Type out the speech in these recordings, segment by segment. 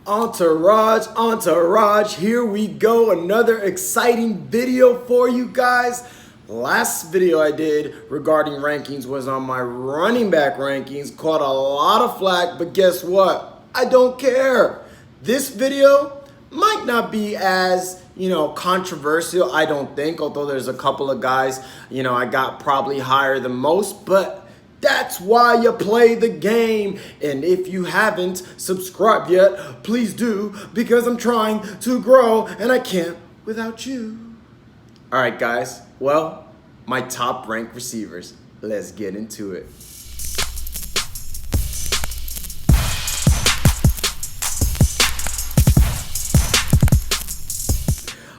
Entourage, here we go. Another exciting video for you guys. Last video I did regarding rankings was on my running back rankings. Caught a lot of flack, but guess what? I don't care. This video might not be as, controversial, I don't think. Although there's a couple of guys, I got probably higher than most, but that's why you play the game. And if you haven't subscribed yet, please do, because I'm trying to grow and I can't without you. All right, guys. Well, my top ranked receivers. Let's get into it.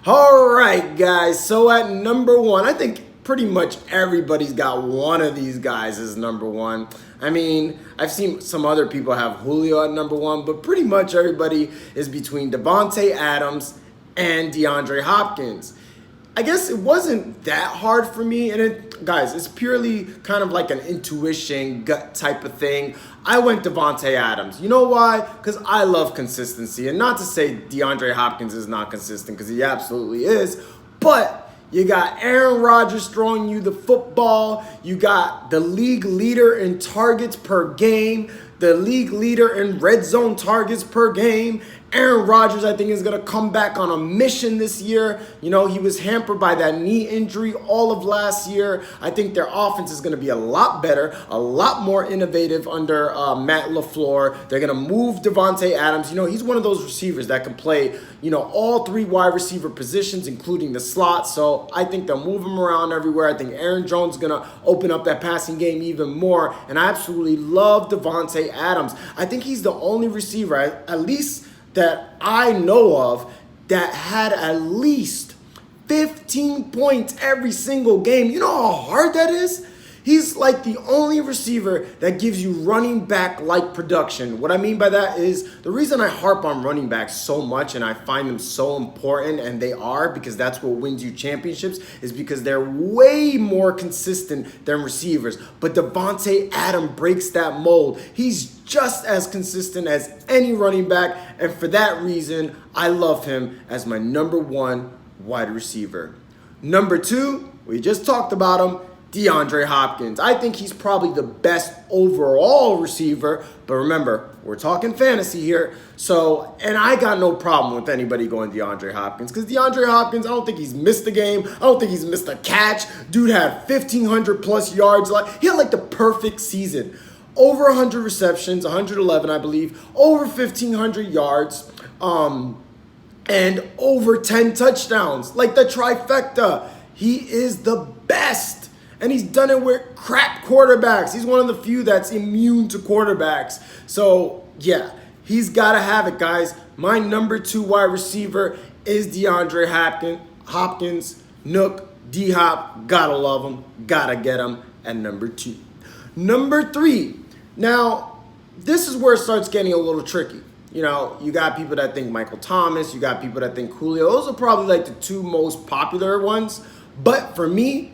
All right, guys. So at number one, I think pretty much everybody's got one of these guys as number one. I mean, I've seen some other people have Julio at number one, but pretty much everybody is between Davantae Adams and DeAndre Hopkins. I guess it wasn't that hard for me, and guys, it's purely kind of like an intuition, gut type of thing. I went Davantae Adams. You know why? Because I love consistency, and not to say DeAndre Hopkins is not consistent, because he absolutely is, but you got Aaron Rodgers throwing you the football. You got the league leader in targets per game, the league leader in red zone targets per game. Aaron Rodgers, I think, is going to come back on a mission this year. He was hampered by that knee injury all of last year. I think their offense is going to be a lot better, a lot more innovative under Matt LaFleur. They're going to move Davantae Adams. He's one of those receivers that can play, all three wide receiver positions, including the slot. So I think they'll move him around everywhere. I think Aaron Jones is going to open up that passing game even more. And I absolutely love Davantae Adams. I think he's the only receiver, at least that I know of, that had at least 15 points every single game. You know how hard that is? He's like the only receiver that gives you running back-like production. What I mean by that is the reason I harp on running backs so much and I find them so important, and they are, because that's what wins you championships, is because they're way more consistent than receivers. But Davantae Adams breaks that mold. He's just as consistent as any running back, and for that reason, I love him as my number one wide receiver. Number two, we just talked about him, DeAndre Hopkins. I think he's probably the best overall receiver, but remember, we're talking fantasy here. So, and I got no problem with anybody going DeAndre Hopkins, because DeAndre Hopkins, I don't think he's missed a game. I don't think he's missed a catch. Dude had 1,500 plus yards. He had like the perfect season. Over 100 receptions, 111, I believe, over 1,500 yards, and over 10 touchdowns, like the trifecta. He is the best. And he's done it with crap quarterbacks. He's one of the few that's immune to quarterbacks. So, yeah, he's got to have it, guys. My number two wide receiver is DeAndre Hopkins. Nook, D-Hop, gotta love him, gotta get him at number two. Number three. Now, this is where it starts getting a little tricky. You got people that think Michael Thomas. You got people that think Julio. Those are probably like the two most popular ones. But for me,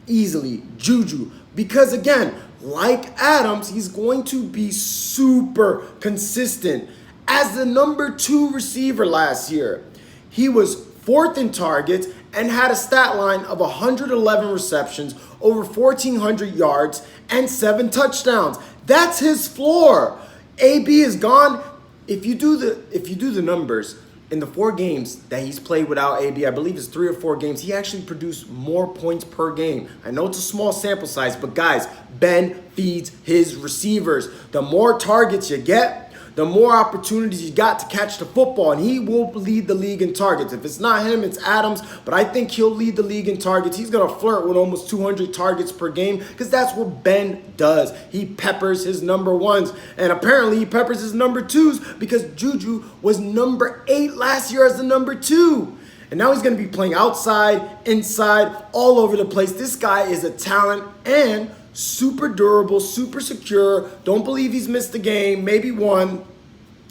easily JuJu, because again, like Adams, he's going to be super consistent. As the number two receiver last year, he was fourth in targets and had a stat line of 111 receptions, over 1,400 yards, and 7 touchdowns. That's his floor. AB is gone. If you do the numbers, in the 4 games that he's played without AB, I believe it's 3 or 4 games, he actually produced more points per game. I know it's a small sample size, but guys, Ben feeds his receivers. The more targets you get, the more opportunities you got to catch the football, and he will lead the league in targets. If it's not him, it's Adams, but I think he'll lead the league in targets. He's going to flirt with almost 200 targets per game, because that's what Ben does. He peppers his number ones, and apparently he peppers his number twos, because JuJu was number 8 last year as the number 2. And now he's going to be playing outside, inside, all over the place. This guy is a talent and super durable, super secure. Don't believe he's missed a game, maybe one.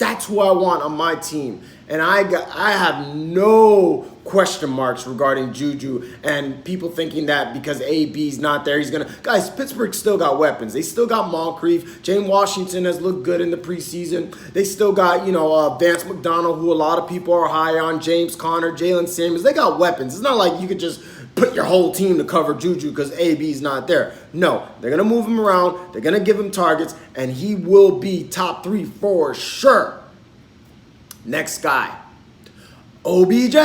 That's who I want on my team. And I have no question marks regarding JuJu and people thinking that because AB's not there, he's going to... Guys, Pittsburgh still got weapons. They still got Moncrief. James Washington has looked good in the preseason. They still got, Vance McDonald, who a lot of people are high on, James Conner, Jalen Samuels. They got weapons. It's not like you could just put your whole team to cover JuJu because AB's not there. No, they're going to move him around. They're going to give him targets, and he will be top 3 for sure. Next guy, OBJ.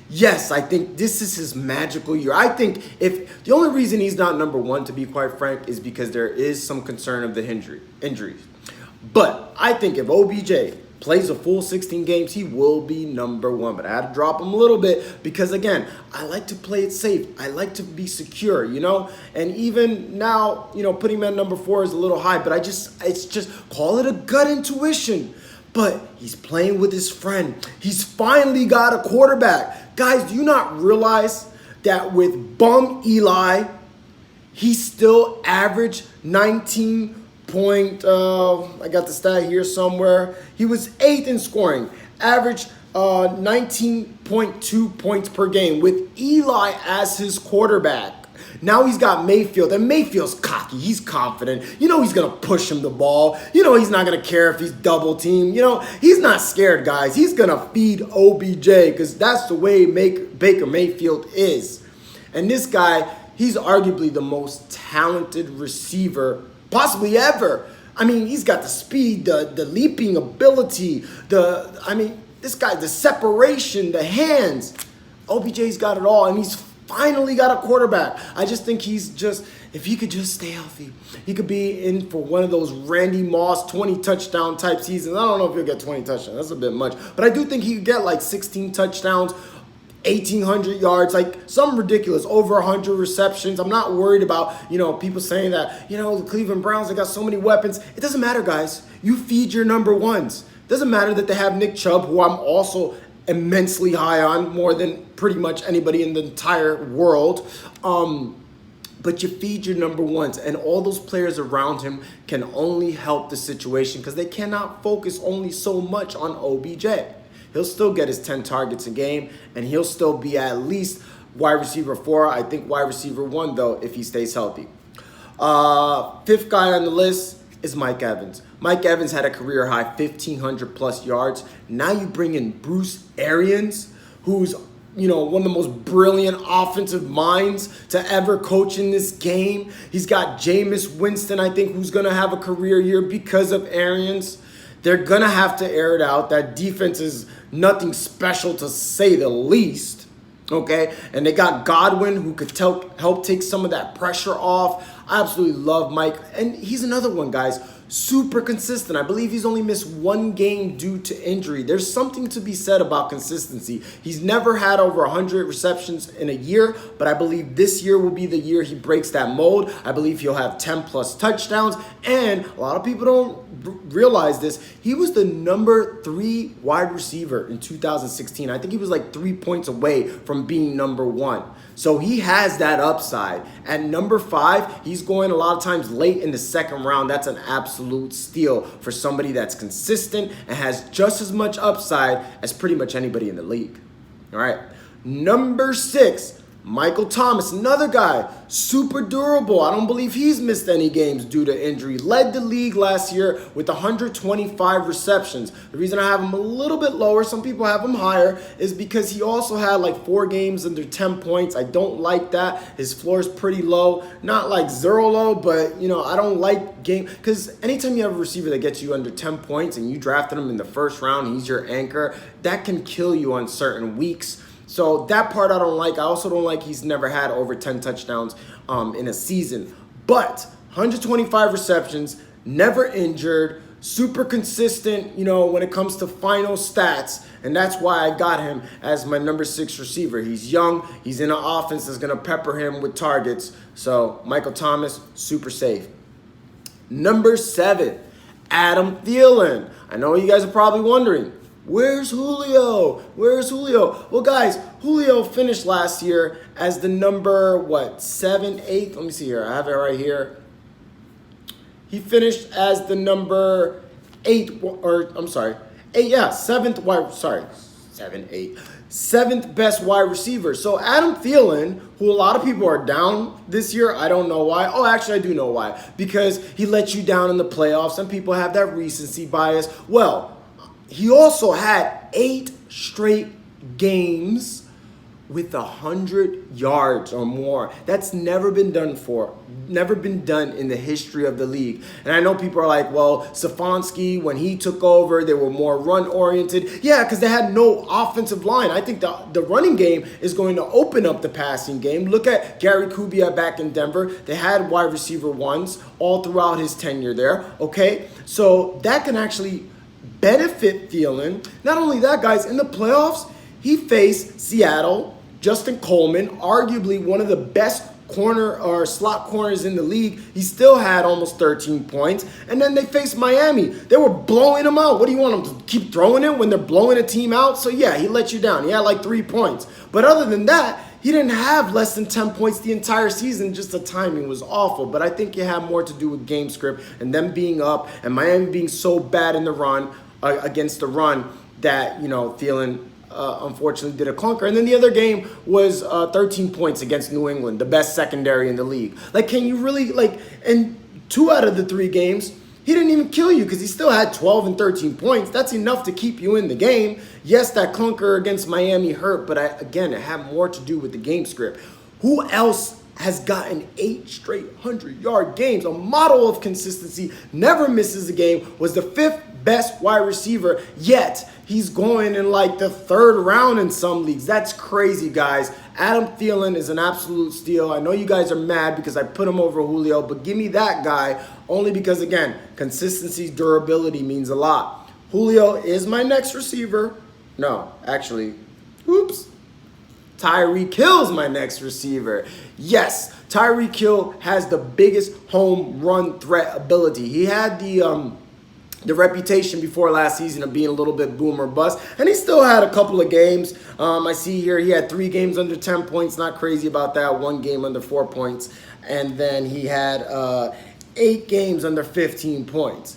Yes, I think this is his magical year. I think if the only reason he's not number 1, to be quite frank, is because there is some concern of the injuries. But I think if OBJ plays a full 16 games, he will be number 1. But I had to drop him a little bit because, again, I like to play it safe. I like to be secure, And even now, putting him at number 4 is a little high. But it's just call it a gut intuition. But he's playing with his friend. He's finally got a quarterback. Guys, do you not realize that with bum Eli, he still averaged 19 point, I got the stat here somewhere. He was 8th in scoring, averaged 19.2 points per game with Eli as his quarterback. Now he's got Mayfield, and Mayfield's cocky. He's confident. He's going to push him the ball. He's not going to care if he's double teamed. He's not scared, guys. He's going to feed OBJ because that's the way Baker Mayfield is. And this guy, he's arguably the most talented receiver possibly ever. I mean, he's got the speed, the leaping ability, this guy, the separation, the hands. OBJ's got it all, and he's finally got a quarterback. I just think if he could just stay healthy, he could be in for one of those Randy Moss 20 touchdown type seasons. I don't know if he'll get 20 touchdowns. That's a bit much. But I do think he could get like 16 touchdowns, 1,800 yards, like something ridiculous, over 100 receptions. I'm not worried about, people saying that, the Cleveland Browns, they got so many weapons. It doesn't matter, guys. You feed your number ones. It doesn't matter that they have Nick Chubb, who I'm also immensely high on, more than pretty much anybody in the entire world. But you feed your number ones, and all those players around him can only help the situation because they cannot focus only so much on OBJ. He'll still get his 10 targets a game, and he'll still be at least wide receiver 4. I think wide receiver 1, though, if he stays healthy. 5th guy on the list is Mike Evans. Mike Evans had a career high 1,500 plus yards. Now you bring in Bruce Arians, who's one of the most brilliant offensive minds to ever coach in this game. He's got Jameis Winston, I think, who's going to have a career year because of Arians. They're going to have to air it out. That defense is nothing special, to say the least. Okay? And they got Godwin, who could help take some of that pressure off. I absolutely love Mike. And he's another one, guys. Super consistent. I believe he's only missed 1 game due to injury. There's something to be said about consistency. He's never had over 100 receptions in a year, but I believe this year will be the year he breaks that mold. I believe he'll have 10 plus touchdowns, and a lot of people don't realize this. He was the number 3 wide receiver in 2016. I think he was like 3 points away from being number 1. So he has that upside. At number 5, he's going a lot of times late in the 2nd round. That's an absolute steal for somebody that's consistent and has just as much upside as pretty much anybody in the league. All right. Number 6, Michael Thomas, another guy, super durable. I don't believe he's missed any games due to injury. Led the league last year with 125 receptions. The reason I have him a little bit lower, some people have him higher, is because he also had like 4 games under 10 points. I don't like that. His floor is pretty low. Not like 0 low, but, I don't like game. Because anytime you have a receiver that gets you under 10 points and you drafted him in the 1st round, he's your anchor, that can kill you on certain weeks. So that part I don't like. I also don't like he's never had over 10 touchdowns in a season. But 125 receptions, never injured, super consistent, when it comes to final stats. And that's why I got him as my number 6 receiver. He's young. He's in an offense that's going to pepper him with targets. So Michael Thomas, super safe. Number 7, Adam Thielen. I know you guys are probably wondering, where's Julio? Well, guys, Julio finished last year as the number, 7, 8? Let me see here. I have it right here. He finished as the number seventh best wide receiver. So Adam Thielen, who a lot of people are down this year, I don't know why. Oh, actually, I do know why. Because he let you down in the playoffs. Some people have that recency bias. Well, he also had 8 straight games with 100 yards or more. That's never been done in the history of the league. And I know people are like, well, Stefanski, when he took over, they were more run-oriented. Yeah, because they had no offensive line. I think the running game is going to open up the passing game. Look at Gary Kubiak back in Denver. They had wide receiver ones all throughout his tenure there, okay? So that can actually benefit Thielen. Not only that, guys, in the playoffs, he faced Seattle, Justin Coleman, arguably one of the best corner or slot corners in the league. He still had almost 13 points. And then they faced Miami. They were blowing him out. What do you want them to keep throwing it when they're blowing a team out? So yeah, he let you down. He had like 3 points. But other than that, he didn't have less than 10 points the entire season. Just the timing was awful. But I think it had more to do with game script and them being up and Miami being so bad in the run, against the run, that, Thielen unfortunately did a clunker. And then the other game was 13 points against New England, the best secondary in the league. Like, can you really, and 2 out of the 3 games, he didn't even kill you because he still had 12 and 13 points. That's enough to keep you in the game. Yes, that clunker against Miami hurt, but again, it had more to do with the game script. Who else has gotten 8 straight 100-yard games? A model of consistency, never misses a game, was the 5th best wide receiver, yet he's going in like the 3rd round in some leagues. That's crazy, guys. Adam Thielen is an absolute steal. I know you guys are mad because I put him over Julio, but give me that guy only because, again, consistency, durability means a lot. Julio is my next receiver. No, actually, oops. Tyreek Hill is my next receiver. Yes, Tyreek Hill has the biggest home run threat ability. He had the reputation before last season of being a little bit boom or bust, and he still had a couple of games. I see here he had 3 games under 10 points. Not crazy about that. 1 game under 4 points, and then he had 8 games under 15 points.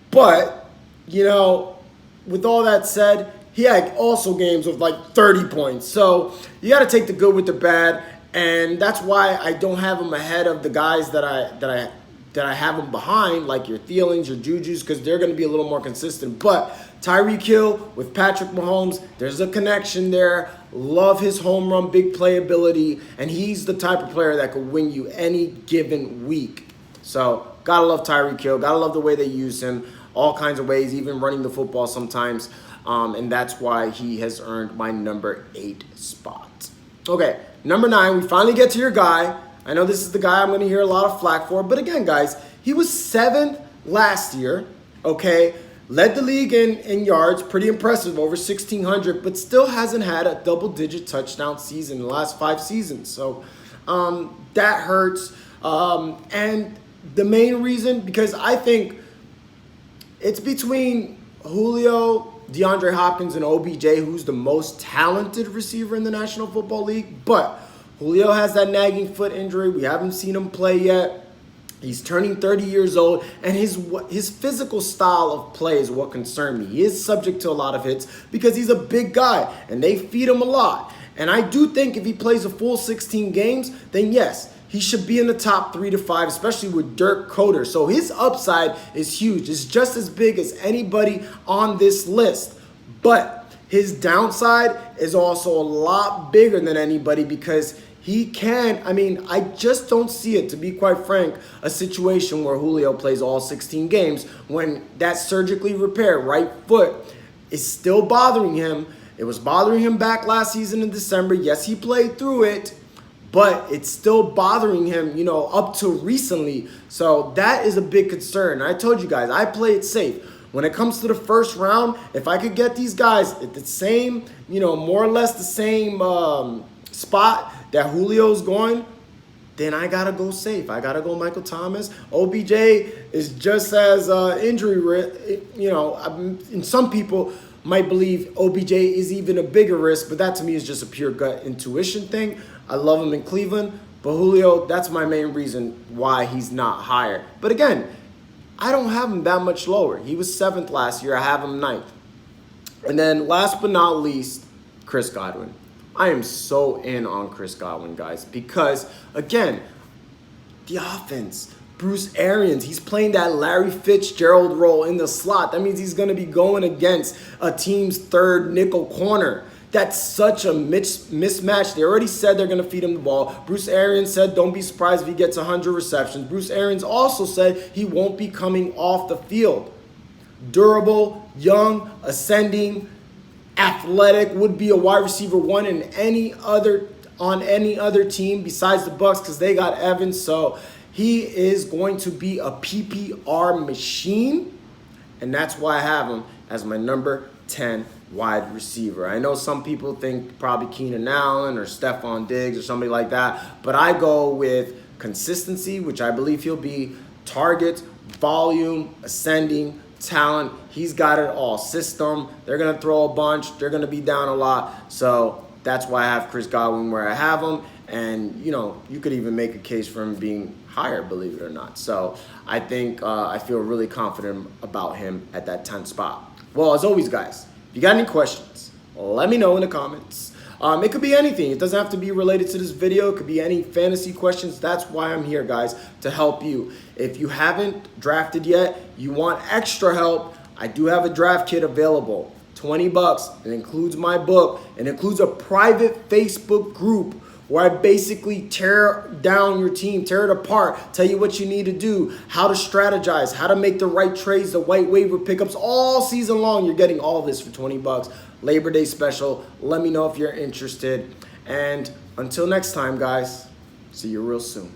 But, with all that said, he had also games with like 30 points. So you got to take the good with the bad, and that's why I don't have him ahead of the guys that I have him behind, like your Thielens, your JuJus, because they're going to be a little more consistent. But Tyreek Hill with Patrick Mahomes, there's a connection there. Love his home run, big playability, and he's the type of player that could win you any given week. So gotta love Tyreek Hill. Gotta love the way they use him, all kinds of ways, even running the football sometimes. And that's why he has earned my number 8 spot. Okay, number 9, we finally get to your guy. I know this is the guy I'm going to hear a lot of flack for. But again, guys, he was 7th last year, okay? Led the league in yards, pretty impressive, over 1,600, but still hasn't had a double-digit touchdown season in the last 5 seasons. So that hurts. And the main reason, because I think it's between Julio, DeAndre Hopkins, and OBJ, who's the most talented receiver in the National Football League. But Julio has that nagging foot injury. We haven't seen him play yet. He's turning 30 years old, and his physical style of play is what concerned me. He is subject to a lot of hits because he's a big guy, and they feed him a lot. And I do think if he plays a full 16 games, then yes, he should be in the top 3 to 5, especially with Dirk Koetter. So his upside is huge. It's just as big as anybody on this list. But his downside is also a lot bigger than anybody because he can, I just don't see it, to be quite frank, a situation where Julio plays all 16 games when that surgically repaired right foot is still bothering him. It was bothering him back last season in December. Yes, he played through it, but it's still bothering him, up to recently. So that is a big concern. I told you guys, I play it safe. When it comes to the first round, if I could get these guys at the same, more or less the same spot that Julio's going, then I got to go safe. I got to go Michael Thomas. OBJ is just as injury, and some people might believe OBJ is even a bigger risk, but that to me is just a pure gut intuition thing. I love him in Cleveland, but Julio, that's my main reason why he's not higher. But again, I don't have him that much lower. He was 7th last year. I have him 9th. And then last but not least, Chris Godwin. I am so in on Chris Godwin, guys, because, again, the offense. Bruce Arians, he's playing that Larry Fitzgerald role in the slot. That means he's going to be going against a team's 3rd nickel corner. That's such a mismatch. They already said they're going to feed him the ball. Bruce Arians said don't be surprised if he gets 100 receptions. Bruce Arians also said he won't be coming off the field. Durable, young, ascending, athletic, would be a wide receiver 1 on any other team besides the Bucs because they got Evans. So he is going to be a PPR machine, and that's why I have him as my number 10 wide receiver. I know some people think probably Keenan Allen or Stephon Diggs or somebody like that, but I go with consistency, which I believe he'll be, targets, volume, ascending, talent. He's got it all. System, they're going to throw a bunch. They're going to be down a lot. So that's why I have Chris Godwin where I have him. And, you know, you could even make a case for him being higher, believe it or not. So I think I feel really confident about him at that 10th spot. Well, as always, guys, if you got any questions, let me know in the comments. It could be anything. It doesn't have to be related to this video. It could be any fantasy questions. That's why I'm here, guys, to help you. If you haven't drafted yet, you want extra help, I do have a draft kit available. $20. It includes my book. It includes a private Facebook group where I basically tear down your team, tear it apart, tell you what you need to do, how to strategize, how to make the right trades, the white waiver pickups all season long. You're getting all this for $20. Labor Day special. Let me know if you're interested. And until next time, guys, see you real soon.